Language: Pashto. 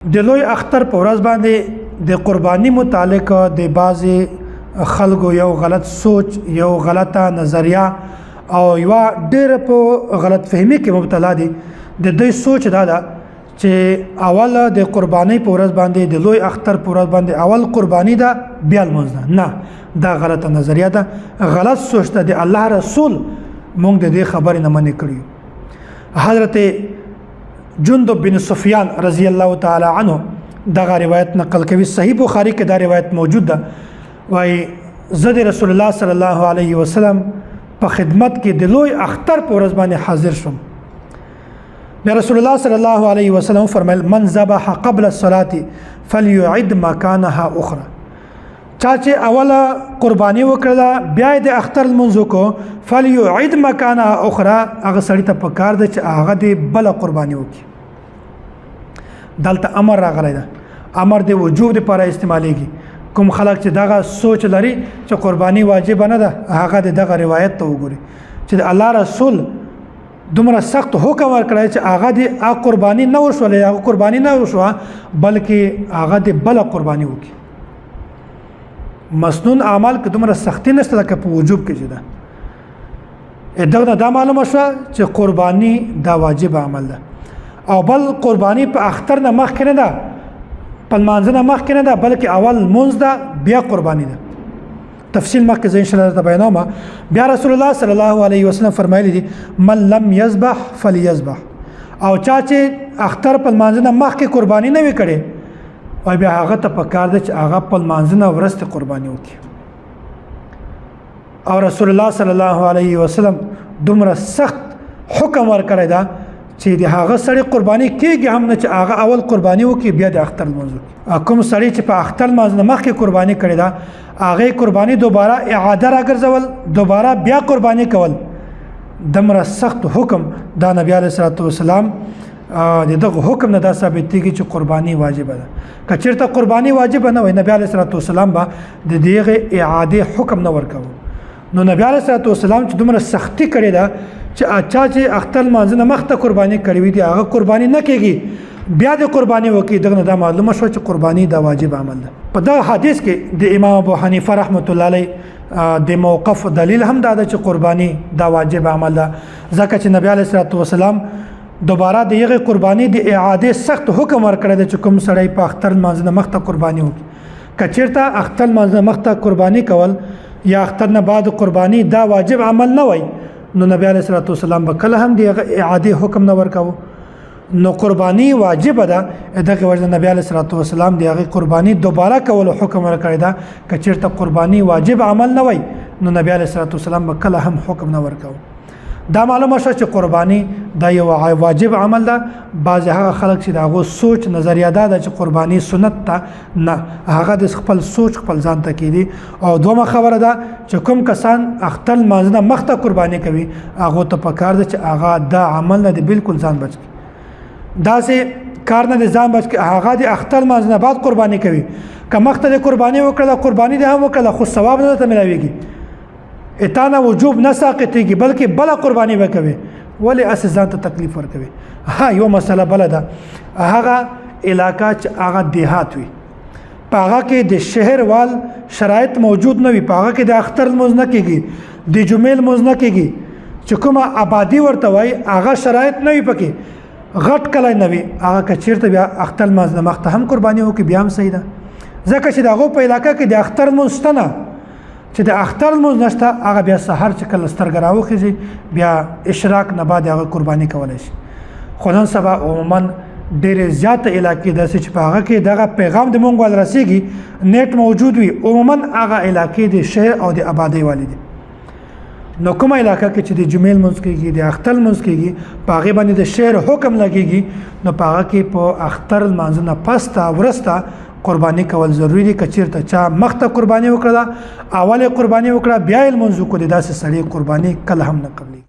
د لوی اختر په ورځ باندې د قرباني متعلق د بعضی خلکو یو غلط سوچ یو غلطه نظریه او یو ډېر په غلط فهمي کې مبتلا دي د دوی سوچ دا ده چې اول د قرباني په ورځ باندې د لوی اختر په ورځ باندې اول قرباني ده بیا لمونځ نه دا غلطه نظریه ده غلط سوچ ده د الله رسول مونږ د دې خبرې نه منې کړیو حضرت جندب بن سفیان رضی الله تعالی عنه دغه روایت نقل کوي صحیح بخاری کې دا روایت موجود ده وای زد رسول الله صلی الله علیه وسلم په خدمت کې د لوی اختر په ورځ باندې حاضر شوم بیا رسول الله صلی الله علیه وسلم فرمایل من ذبح قبل الصلاه فليعد مكانها اخرى چا چې اوله قرباني وکړه بیا د اختر منځ کو فليعد مكانها اخرى هغه سړی ته پکار ده چې هغه د بل قرباني وکړي دلته امر راغلی ده امر د وجوب لپاره استعمالېږي کوم خلک چې دغه سوچ لري چې قرباني واجب نه ده هغه دغه روایت ته وګوري چې الله رسول دومره سخت حکم ورکړی چې هغه د قرباني نه وشولې هغه قرباني نه وشوه بلکې هغه د بل قرباني وکړي مسنون اعمال کې دومره سختی نشته لکه په وجوب کې چې ده دغه دا معلومه شوه چې قرباني دا واجب عمل ده او بل قرباني په اختر نه مخکې نه ده په لمانځه نه مخکې نه ده بلکې اول لمونځ ده بیا قرباني ده تفصیل مخکې زه انشاءالله درته بیانوم بیا رسول الله صلی الله علیه وسلم فرمایلی دي من لم یذبح فلیذبح او چا چې اختر په لمانځه نه مخکې قرباني نه وي کړې او بیا هغه ته پکار ده چې هغه په لمانځه نه وروسته قرباني وکړي او رسول الله صلی الله علیه وسلم دومره سخت حکم ورکړی ده چې د هغه سړی قرباني کېږي هم نه چې هغه اول قرباني وکړي بیا د اختر لمونځ وکړي کوم سړی چې په اختر لمانځ نه مخکې قرباني کړې ده هغې قرباني دوباره اعاده راګرځول دوباره بیا قرباني کول دومره سخت حکم دا نبی علیه الصلاة والسلام دغه حکم نه دا ثابتېږي چې قرباني واجبه ده که چېرته قرباني واجبه نه وای نبی علیه الصلاة والسلام به د دغې اعادې حکم نه ورکوو نو نبی علیه الصلاة والسلام چې دومره سختی کړې ده چې اچھا چې اختر لمانځه نه مخته قرباني کړې وي دي هغه قرباني نه کېږي بیا د قرباني وکړي دغه دا معلومه شوه چې قرباني دا واجب عمل ده په دغه حدیث کې د امام ابو حنیفه رحمت الله علیه د موقف دلیل هم دا ده چې قرباني دا واجب عمل ده ځکه چې نبی علیه الصلاة والسلام دوباره د هغې قرباني د اعادې سخت حکم ورکړی دی چې کوم سړی په اختر لمانځه نه مخته قرباني وکړي که چېرته اختر لمانځه نه مخته قرباني کول یا اختر نه بعد قرباني دا واجب عمل نه وای نو نبی علیه الصلاة والسلام به کله هم د اعادې حکم نه ورکوو نو قرباني واجب ده دغه وجه نبی علیه الصلاة والسلام د هغې قرباني دوباره کولو حکم ورکړی ده که چېرته قرباني واجب عمل نه وای نو نبی علیه الصلاة والسلام به کله هم حکم نه ورکوو دا معلومه شوه چې قرباني دا یو واجب عمل ده بعضې هغه خلک چې د هغو سوچ نظریه دا ده چې قرباني سنت ته نه هغه د خپل سوچ خپل ځان ته کېدي او دومه خبره ده چې کوم کسان اختر لمانځه نه مخته قرباني کوي هغو ته پکار ده چې هغه دا عمل نه دی بالکل ځان بچ کړي داسې کار نه دی ځان بچ کړي هغه د اختر لمانځه نه بعد قرباني کوي که مخته د قرباني وکړله قرباني دې هم وکړله خو ثواب نه درته میلاویږي اتانه وجوب نه ساقطېږي بلکې بله قرباني به کوي ولې هسې ځان ته تکلیف ورکوي ها یو مسله بله ده هغه علاقه چې هغه دیهات وي په هغه کې د شهر وال شرایط موجود نه وي په هغه کې د اختر لمونځ نه کېږي د جمعې لمونځ نه کېږي چې کومه آبادي ورته وایي هغه شرایط نه وي پکې غټ کلی نه وي هغه که چېرته بیا اختر لمانځ نه مخته هم قرباني وکړي بیا هم صحیح ده ځکه چې د هغو په علاقه کې د اختر لمونځ شته نه چې د اختر لمونځ نشته هغه بیا سحر چې کله سترګه راوخیږي بیا اشراق نه بعد هغه قرباني کولی شي خو نن سبا عموما ډېرې زیاته علاقې داسې چې په هغه کې دغه پیغام د مونږ ول رسېږي نیټ موجود وي عموما هغه علاقې د شهر او د آبادۍ والي دي نو کومه علاقه کې چې د جمعې لمونځ کېږي د اختر لمونځ کېږي په هغې باندې د شهر حکم لګېږي نو په هغه کې په اختر لمانځه نه پسته وروسته قرباني کول ضروری دي که چېرته چا مخته قرباني وکړه اول قرباني وکړه بیا یې لمونځ وکړو د داسې سړي قرباني کله هم نه قبلېږي